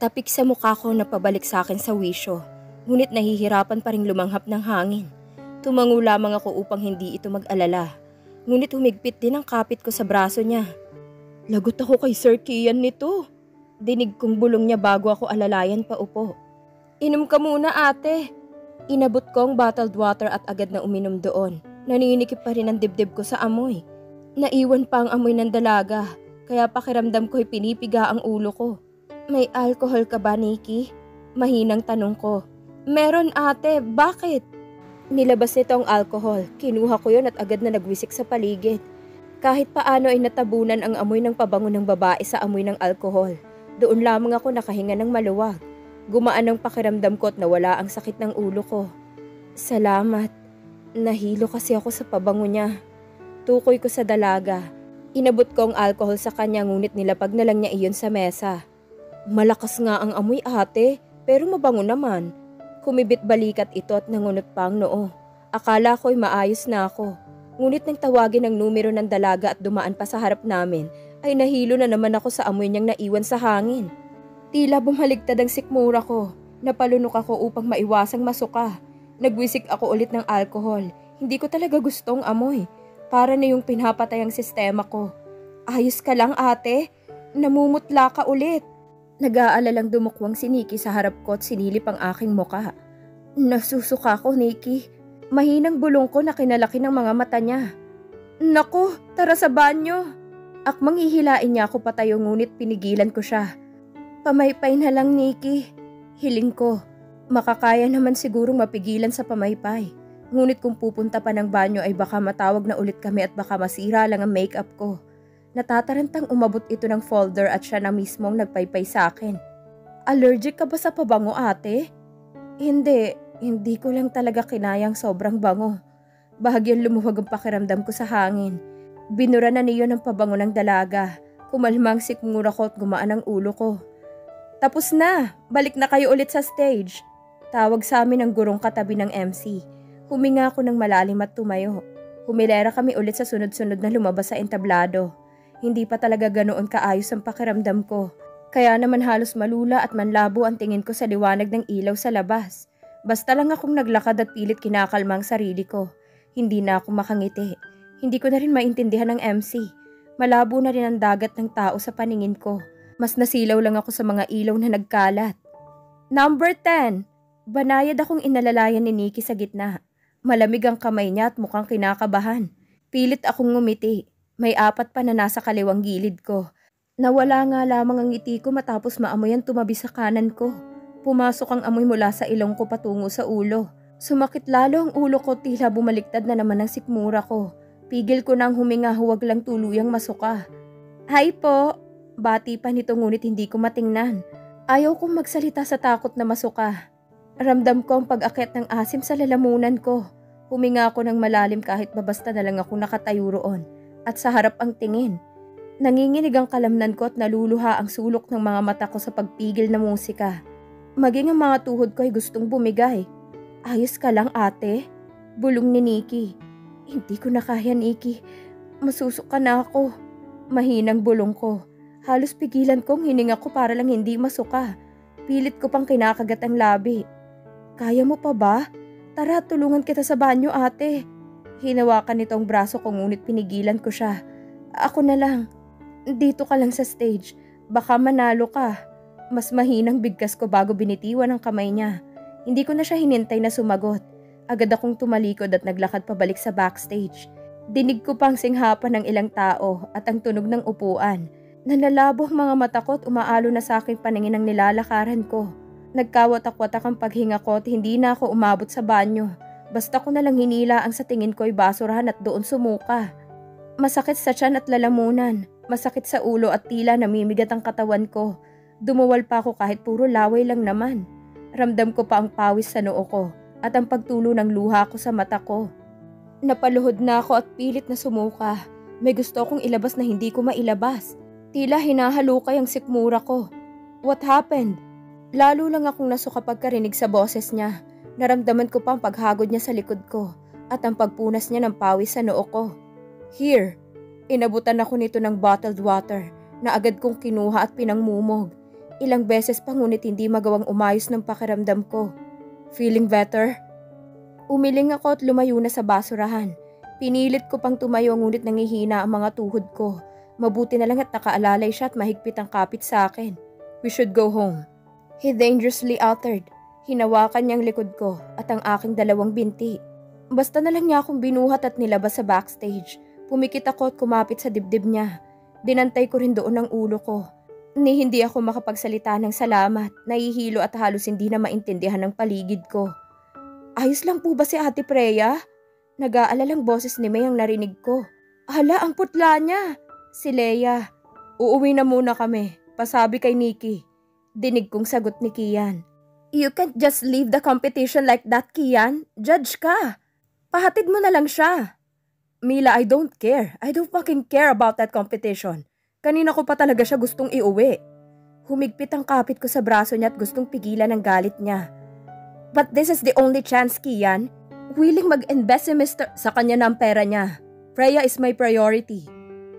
Tapik sa mukha ko na pabalik sa akin sa wisyo, ngunit nahihirapan pa rin lumanghap ng hangin. Tumango lamang ako upang hindi ito mag-alala, ngunit humigpit din ang kapit ko sa braso niya. Lagot ako kay Sir Kian nito. Dinig kong bulong niya bago ako alalayan pa upo. Inom ka muna ate. Inabot ko ang bottled water at agad na uminom doon. Naninikip pa rin ang dibdib ko sa amoy. Naiwan pa ang amoy ng dalaga, kaya pakiramdam ko'y pinipiga ang ulo ko. May alcohol ka ba, Nikki? Mahinang tanong ko. Meron ate, bakit? Nilabas nito ang alcohol, kinuha ko yon at agad na nagwisik sa paligid. Kahit paano ay natabunan ang amoy ng pabango ng babae sa amoy ng alcohol. Doon lamang ako nakahinga ng maluwag. Gumaan ang pakiramdam ko at nawala ang sakit ng ulo ko. Salamat. Nahilo kasi ako sa pabango niya. Tukoy ko sa dalaga. Inabot ko ang alcohol sa kanya ngunit nilapag na lang niya iyon sa mesa. Malakas nga ang amoy ate, pero mabango naman. Kumibit balikat ito at nangunot pa ang noo. Akala ko'y maayos na ako. Ngunit nang tawagin ang numero ng dalaga at dumaan pa sa harap namin, ay nahilo na naman ako sa amoy niyang naiwan sa hangin. Tila bumaligtad ang sikmura ko. Napalunok ako upang maiwasang masuka. Nagwisik ako ulit ng alcohol. Hindi ko talaga gustong amoy. Para na yung pinapatay ang sistema ko. Ayos ka lang ate? Namumutla ka ulit. Nag-aalalang dumukwang si Nikki sa harap ko at sinilip ang aking muka. Nasusuka ko, Nikki. Mahinang bulong ko na kinalaki ng mga mata niya. Naku, tara sa banyo. Akmang hihilain niya ako patayo ngunit pinigilan ko siya. Pamaypay na lang, Nikki. Hiling ko. Makakaya naman sigurong mapigilan sa pamaypay. Ngunit kung pupunta pa ng banyo ay baka matawag na ulit kami at baka masira lang ang makeup ko. Natatarantang umabot ito ng folder at siya na mismong nagpaypay sa akin. Allergic ka ba sa pabango ate? Hindi ko lang talaga kinayang sobrang bango. Bahagyang lumuwag ang pakiramdam ko sa hangin. Binura na niyo ng pabango ng dalaga. Kumalma ang sikmura ko at gumaan ang ulo ko. Tapos na! Balik na kayo ulit sa stage. Tawag sa amin ang gurong katabi ng MC. Huminga ako ng malalim at tumayo. Humilera kami ulit sa sunod-sunod na lumabas sa entablado. Hindi pa talaga ganoon kaayos ang pakiramdam ko. Kaya naman halos malula at manlabo ang tingin ko sa liwanag ng ilaw sa labas. Basta lang akong naglakad at pilit kinakalma ang sarili ko. Hindi na ako makangiti. Hindi ko na rin maintindihan ang MC. Malabo na rin ang dagat ng tao sa paningin ko. Mas nasilaw lang ako sa mga ilaw na nagkalat. Number 10! Banayad akong inalalayan ni Nikki sa gitna. Malamig ang kamay niya at mukhang kinakabahan. Pilit akong ngumiti. May 4 pa na nasa kaliwang gilid ko. Nawala nga lamang ang ngiti ko matapos maamoy ang tumabi sa kanan ko. Pumasok ang amoy mula sa ilong ko patungo sa ulo. Sumakit lalo ang ulo ko tila bumaliktad na naman ang sikmura ko. Pigil ko nang huminga huwag lang tuluyang masuka. Hi po! Bati pa nito ngunit hindi ko matingnan. Ayaw kong magsalita sa takot na masuka. Ramdam ko ang pag-akit ng asim sa lalamunan ko. Huminga ako ng malalim kahit babasta na lang ako nakatayo roon. At sa harap ang tingin. Nanginginig ang kalamnan ko at naluluha ang sulok ng mga mata ko sa pagpigil na musika. Maging ang mga tuhod ko ay gustong bumigay. Ayos ka lang ate? Bulong ni Nikki. Hindi ko na kaya, Nikki. Masusuka na ako. Mahinang bulong ko. Halos pigilan kong hininga ko para lang hindi masuka. Pilit ko pang kinakagat ang labi. Kaya mo pa ba? Tara, tulungan kita sa banyo ate. Hinawakan nito ang braso ko ngunit pinigilan ko siya. Ako na lang. Dito ka lang sa stage. Baka manalo ka. Mas mahinang bigkas ko bago binitiwan ang kamay niya. Hindi ko na siya hinintay na sumagot. Agad akong tumalikod at naglakad pabalik sa backstage. Dinig ko pang singhapan ng ilang tao at ang tunog ng upuan. Nanlalabo ang mga mata ko at umaalo na sa aking paningin ang nilalakaran ko. Nagkawatak-watak ang paghinga ko at hindi na ako umabot sa banyo. Basta ko nalang hinila ang sa tingin ko ay basurahan at doon sumuka. Masakit sa tiyan at lalamunan. Masakit sa ulo at tila namimigat ang katawan ko. Dumuwal pa ako kahit puro laway lang naman. Ramdam ko pa ang pawis sa noo ko at ang pagtulo ng luha ko sa mata ko. Napaluhod na ako at pilit na sumuka. May gusto akong ilabas na hindi ko mailabas. Tila hinahalukay ang sikmura ko. What happened? Lalo lang akong nasuka pagkarinig sa boses niya. Naramdaman ko pa ang paghagod niya sa likod ko at ang pagpunas niya ng pawis sa noo ko. Here, inabutan ako nito ng bottled water na agad kong kinuha at pinangmumog. Ilang beses pa ngunit hindi magawang umayos ng pakiramdam ko. Feeling better? Umiling ako at lumayo na sa basurahan. Pinilit ko pang tumayo ngunit nangihina ang mga tuhod ko. Mabuti na lang at nakaalalay siya at mahigpit ang kapit sa akin. We should go home. He dangerously uttered. Hinawakan niyang likod ko at ang aking dalawang binti. Basta na lang niya akong binuhat at nilabas sa backstage. Pumikit ako at kumapit sa dibdib niya. Dinantay ko rin doon ang ulo ko. Hindi ako makapagsalita ng salamat. Nahihilo at halos hindi na maintindihan ng paligid ko. Ayos lang po ba si Ate Freya? Nag-aalalang boses ni May ang narinig ko. Hala, ang putla niya. Si Leia. Uuwi na muna kami. Pasabi kay Nikki. Dinig kong sagot ni Kian. You can't just leave the competition like that, Kian. Judge ka. Pahatid mo na lang siya. Mila, I don't care. I don't fucking care about that competition. Kanina ko pa talaga siya gustong iuwi. Humigpit ang kapit ko sa braso niya at gustong pigilan ang galit niya. But this is the only chance, Kian. Willing mag-invest si Mr. Sa kanya na ang pera niya. Freya is my priority.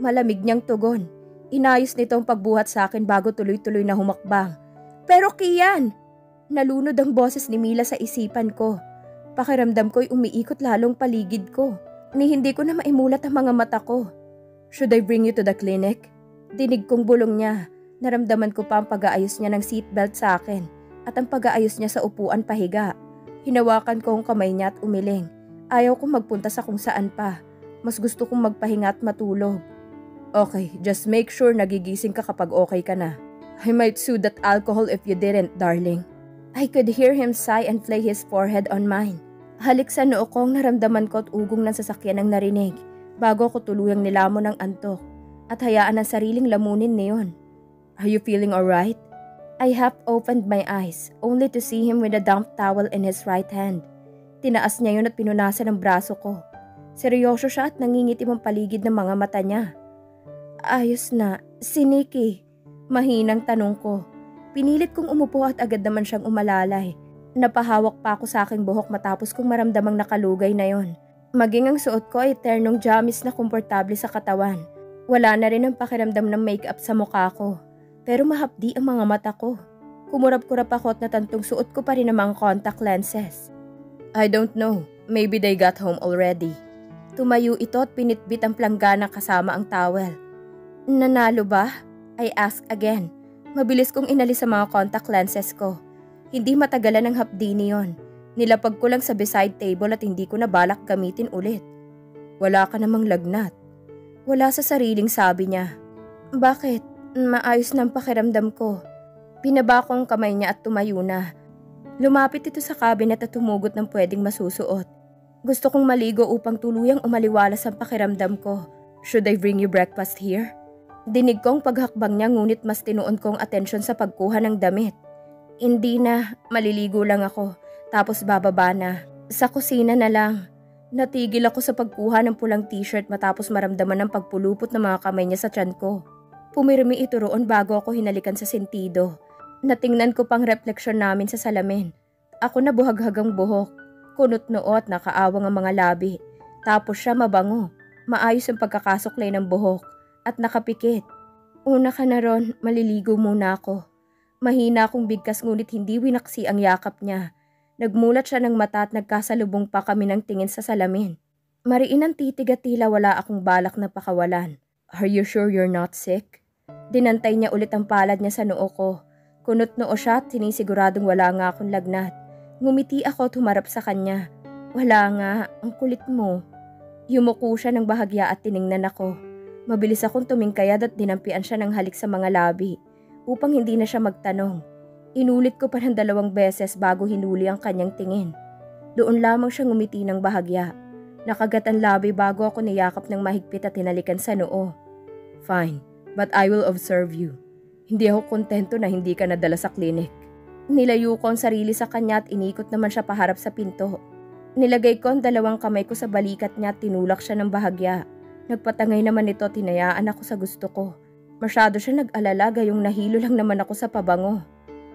Malamig niyang tugon. Inayos nito ang pagbuhat sa akin bago tuloy-tuloy na humakbang. Pero Kian! Nalunod ang boses ni Mila sa isipan ko. Pakiramdam ko'y umiikot lalong paligid ko. Hindi ko na maimulat ang mga mata ko. Should I bring you to the clinic? Dinig kong bulong niya. Naramdaman ko pa ang pag-aayos niya ng seatbelt sa akin at ang pag-aayos niya sa upuan pahiga. Hinawakan ko ang kamay niya at umiling. Ayaw kong magpunta sa kung saan pa. Mas gusto kong magpahinga at matulog. Okay, just make sure nagigising ka kapag okay ka na. I might sue that alcohol if you didn't, darling. I could hear him sigh and lay his forehead on mine. Halik sa noo kong naramdaman ko at ugong ng sasakyan ang narinig bago ko tuluyang nilamon ng antok at hayaan ang sariling lamunin niyon. Are you feeling alright? I half opened my eyes only to see him with a damp towel in his right hand. Tinaas niya yun at pinunasan ang braso ko. Seryoso siya at nangingitim ang paligid ng mga mata niya. Ayos na, si Nikki. Mahinang tanong ko. Pinilit kong umupo at agad naman siyang umalalay. Napahawak pa ako sa aking buhok matapos kong maramdamang nakalugay na yon. Maging ang suot ko ay ternong jamis na komportable sa katawan. Wala na rin ang pakiramdam ng makeup sa mukha ko. Pero mahapdi ang mga mata ko. Kumurap-kurap ako at natantong suot ko pa rin ang mga contact lenses. I don't know. Maybe they got home already. Tumayo ito at pinitbit ang planggana kasama ang towel. Nanalo ba? I asked again. Mabilis kong inalis sa mga contact lenses ko. Hindi matagalan ang hapdi niyon. Nilapag ko lang sa beside table at hindi ko na balak gamitin ulit. Wala ka namang lagnat. Wala sa sariling sabi niya. Bakit? Maayos na ang pakiramdam ko. Pinaba ko ang kamay niya at tumayo na. Lumapit ito sa cabinet at tumugot ng pwedeng masusuot. Gusto kong maligo upang tuluyang umaliwalas ang pakiramdam ko. Should I bring you breakfast here? Dinig kong paghakbang niya ngunit mas tinuon kong atensyon sa pagkuha ng damit. Hindi na, maliligo lang ako. Tapos bababa na. Sa kusina na lang. Natigil ako sa pagkuha ng pulang t-shirt matapos maramdaman ng pagpulupot ng mga kamay niya sa tiyan ko. Pumirmi ito roon bago ako hinalikan sa sentido. Natingnan ko pang refleksyon namin sa salamin. Ako na buhaghagang buhok. Kunot noo at nakaawang ang mga labi. Tapos siya mabango. Maayos ang pagkakasuklay ng buhok. At nakapikit. Una ka na ron, maliligo muna ako. Mahina akong bigkas ngunit hindi winaksi ang yakap niya. Nagmulat siya ng mata at nagkasalubong pa kami ng tingin sa salamin. Mariin ang titig at tila wala akong balak na pakawalan. Are you sure you're not sick? Dinantay niya ulit ang palad niya sa noo ko. Kunot noo siya at sinisiguradong wala nga akong lagnat. Ngumiti ako at humarap sa kanya. Wala nga, ang kulit mo. Yumuko siya ng bahagya at tiningnan ako. Mabilis akong tumingkayad at dinampian siya ng halik sa mga labi upang hindi na siya magtanong. Inulit ko pa ng 2 beses bago hinuli ang kanyang tingin. Doon lamang siya ngumiti ng bahagya. Nakagat ang labi bago ako niyakap ng mahigpit at hinalikan sa noo. Fine, but I will observe you. Hindi ako kontento na hindi ka nadala sa klinik. Nilayo ko ang sarili sa kanya at inikot naman siya paharap sa pinto. Nilagay ko ang 2 kamay ko sa balikat niya at tinulak siya ng bahagya. Nagpatangay naman ito at hinayaan ako sa gusto ko. Masyado siya nag-alala gayong nahilo lang naman ako sa pabango.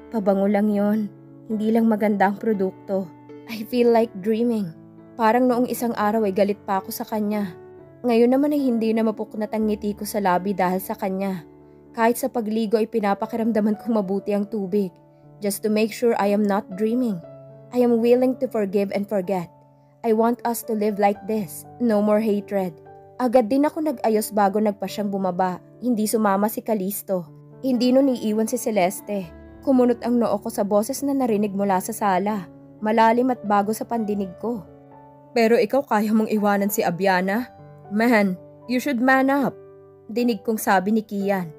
Pabango lang yon, hindi lang maganda ang produkto. I feel like dreaming. Parang noong isang araw ay galit pa ako sa kanya. Ngayon naman ay hindi na mapuknat ang ngiti ko sa labi dahil sa kanya. Kahit sa pagligo ay pinapakiramdaman kong mabuti ang tubig. Just to make sure I am not dreaming. I am willing to forgive and forget. I want us to live like this. No more hatred. Agad din ako nag-ayos bago nagpa siyang bumaba. Hindi sumama si Callisto. Hindi nun iiwan si Celeste. Kumunot ang noo ko sa boses na narinig mula sa sala. Malalim at bago sa pandinig ko. Pero ikaw kaya mong iwanan si Abiana? Man, you should man up. Dinig kong sabi ni Kian.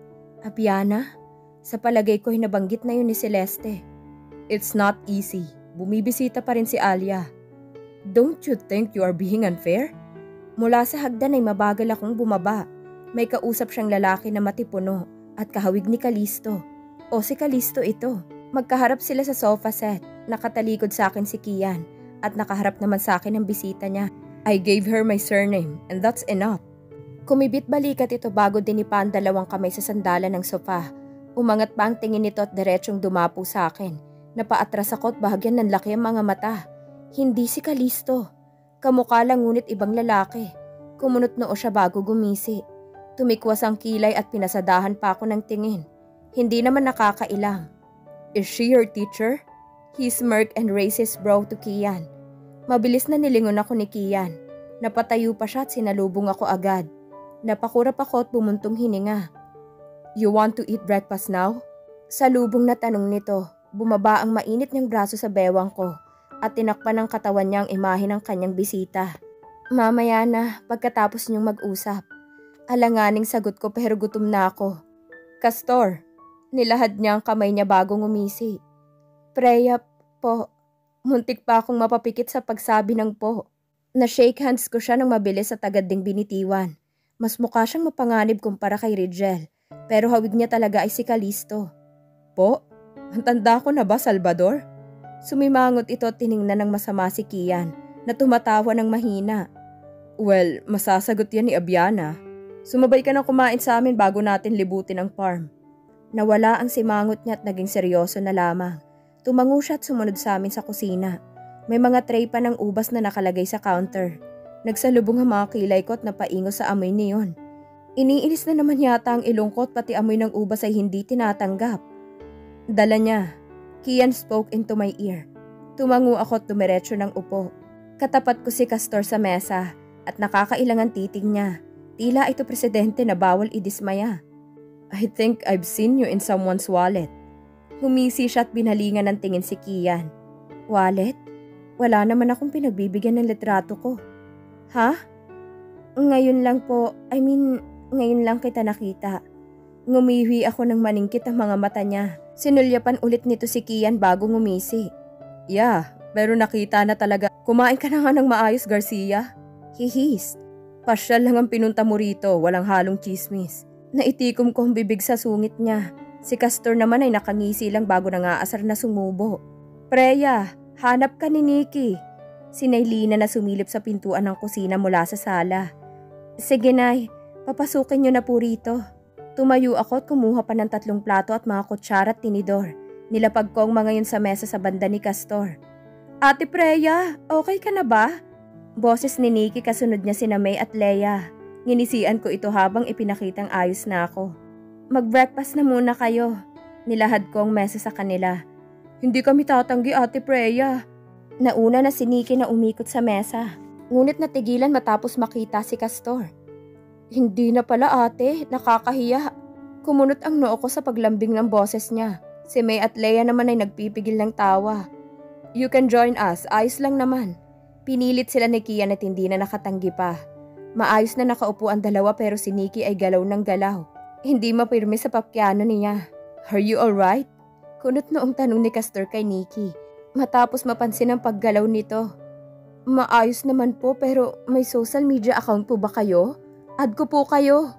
Abiana? Sa palagay ko nabanggit na yun ni Celeste. It's not easy. Bumibisita pa rin si Alia. Don't you think you are being unfair? Mula sa hagdan ay mabagal akong bumaba. May kausap siyang lalaki na matipuno at kahawig ni Callisto. O si Callisto ito. Magkaharap sila sa sofa set. Nakatalikod sa akin si Kian at nakaharap naman sa akin ang bisita niya. I gave her my surname and that's enough. Kumibit balikat ito bago dinipa ang dalawang kamay sa sandalan ng sofa. Umangat pa ang tingin nito at diretsyong dumapo sa akin. Napaatras ako at bahagyan ng laki ang mga mata. Hindi si Callisto. Kamukha lang ngunit ibang lalaki. Kumunot noo siya bago gumisi. Tumikwas ang kilay at pinasadahan pa ako ng tingin. Hindi naman nakakailang. Is she your teacher? He smirked and raised his brow to Kian. Mabilis na nilingon ako ni Kian. Napatayo pa siya at sinalubong ako agad. Napakurap ako at bumuntong hininga. You want to eat breakfast now? Salubong na tanong nito. Bumaba ang mainit niyang braso sa bewang ko at tinakpan ng katawan niya ang imahe ng kanyang bisita. Mamaya na, pagkatapos niyong mag-usap. Alanganing sagot ko pero gutom na ako. Castor, nilahad niya ang kamay niya bago ngumisi. Preya po, muntik pa akong mapapikit sa pagsabi ng po. Na-shake hands ko siya ng mabilis at agad ding binitiwan. Mas mukha siyang mapanganib kumpara kay Rigel, pero hawig niya talaga ay si Callisto. Po, ang tanda ko na ba, Salvador? Sumimangot ito at tiningnan ng masama si Kian na tumatawa ng mahina. Well, masasagot yan ni Abiana. Sumabay ka na kumain sa amin bago natin libutin ang farm. Nawala ang simangot niya at naging seryoso na lamang. Tumango siya at sumunod sa amin sa kusina. May mga tray pa ng ubas na nakalagay sa counter. Nagsalubong ang mga kilay ko at napaingo sa amoy niyon. Iniinis na naman yata ang ilong ko at pati amoy ng ubas ay hindi tinatanggap. Dala niya. Kian spoke into my ear. Tumango ako at dumiretso ng upo. Katapat ko si Castor sa mesa at nakakailangan titig niya. Tila ito presidente na bawal idismaya. I think I've seen you in someone's wallet. Humisi siya at binalingan ng tingin si Kian. Wallet? Wala naman akong pinagbibigyan ng litrato ko. Ha? Ngayon lang po, ngayon lang kita nakita. Ngumiwi ako ng maningkit ang mga mata niya. Sinulyapan ulit nito si Kian bago ngumisi. Yeah, pero nakita na talaga. Kumain ka na nga ng maayos, Garcia. Hihis. Pasyal lang ang pinunta mo rito, walang halong chismis. Naitikom ko ang bibig sa sungit niya. Si Castor naman ay nakangisi lang bago nangaasar na sumubo. Preya, hanap ka ni Nikki. Si Nailina na sumilip sa pintuan ng kusina mula sa sala. Sige Nay, papasukin niyo na po rito. Tumayo ako at kumuha pa ng 3 plato at mga kutsara at tinidor. Nilapag ko ang mga yun sa mesa sa banda ni Castor. Ate Preya, okay ka na ba? Boses ni Nikki kasunod niya sina May at Leia. Nginisian ko ito habang ipinakitang ayos na ako. Mag-breakfast na muna kayo. Nilahad ko ang mesa sa kanila. Hindi kami tatanggi, Ate Preya. Nauna na si Nikki na umikot sa mesa. Ngunit natigilan matapos makita si Castor. Hindi na pala ate, nakakahiya. Kumunot ang noo ko sa paglambing ng boses niya. Si May at Leia naman ay nagpipigil ng tawa. You can join us, ayos lang naman. Pinilit sila ni Kian at hindi na nakatanggi pa. Maayos na nakaupo ang dalawa pero si Nikki ay galaw ng galaw. Hindi mapirme sa papiano niya. Are you alright? Kunot noong tanong ni Castor kay Nikki. Matapos mapansin ang paggalaw nito. Maayos naman po pero may social media account po ba kayo? Add ko po kayo.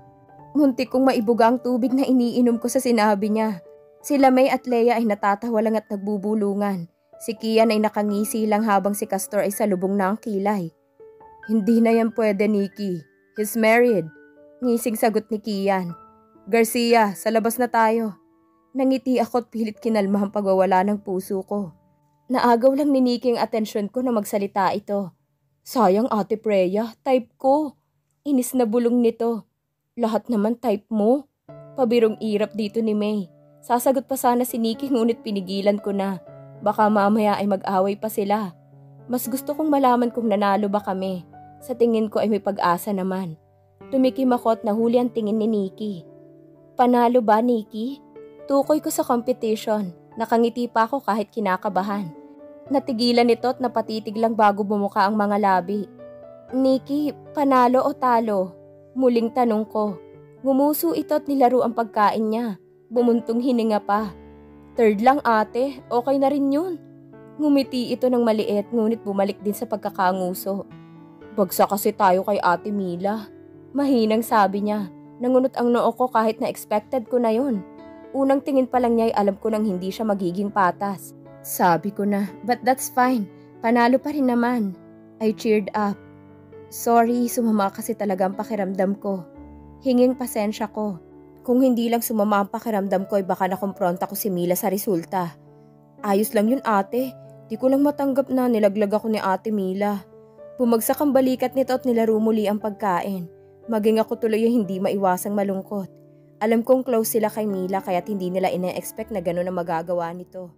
Muntik kong maibuga ang tubig na iniinom ko sa sinabi niya. Sila May at Leia ay natatawa lang at nagbubulungan. Si Kian ay nakangisi lang habang si Castor ay salubong na ang kilay. Hindi na yan pwede, Nikki. He's married. Ngising sagot ni Kian. Garcia, sa labas na tayo. Nangiti ako at pilit kinalma ang pagwawala ng puso ko. Naagaw lang ni Nikki ang atensyon ko na magsalita ito. Sayang Ate Preya, type ko. Inis na bulong nito. Lahat naman type mo. Pabirong irap dito ni May. Sasagot pa sana si Nikki ngunit pinigilan ko na. Baka mamaya ay mag-away pa sila. Mas gusto kong malaman kung nanalo ba kami. Sa tingin ko ay may pag-asa naman. Tumikim ako at nahuli ang tingin ni Nikki. Panalo ba, Nikki? Tukoy ko sa competition. Nakangiti pa ako kahit kinakabahan. Natigilan nito at napatitig lang bago bumuka ang mga labi. Nikki, panalo o talo? Muling tanong ko. Ngumuso ito at nilaro ang pagkain niya. Bumuntong hininga pa. Third lang ate, okay na rin yun. Ngumiti ito ng maliit ngunit bumalik din sa pagkakanguso. Bagsak kasi tayo kay Ate Mila. Mahinang sabi niya. Nangunot ang noo ko kahit na expected ko na yun. Unang tingin pa lang niya ay alam ko nang hindi siya magiging patas. Sabi ko na, but that's fine. Panalo pa rin naman. I cheered up. Sorry, sumama kasi talaga ang pakiramdam ko. Hinging pasensya ko. Kung hindi lang sumama ang pakiramdam ko ay baka nakompronta ko si Mila sa resulta. Ayos lang yun ate. Di ko lang matanggap na nilaglag ako ni Ate Mila. Bumagsak ang balikat nito at nilaro muli ang pagkain. Maging ako tuloy yung hindi maiwasang malungkot. Alam kong close sila kay Mila kaya't hindi nila ina-expect na gano'n ang magagawa nito.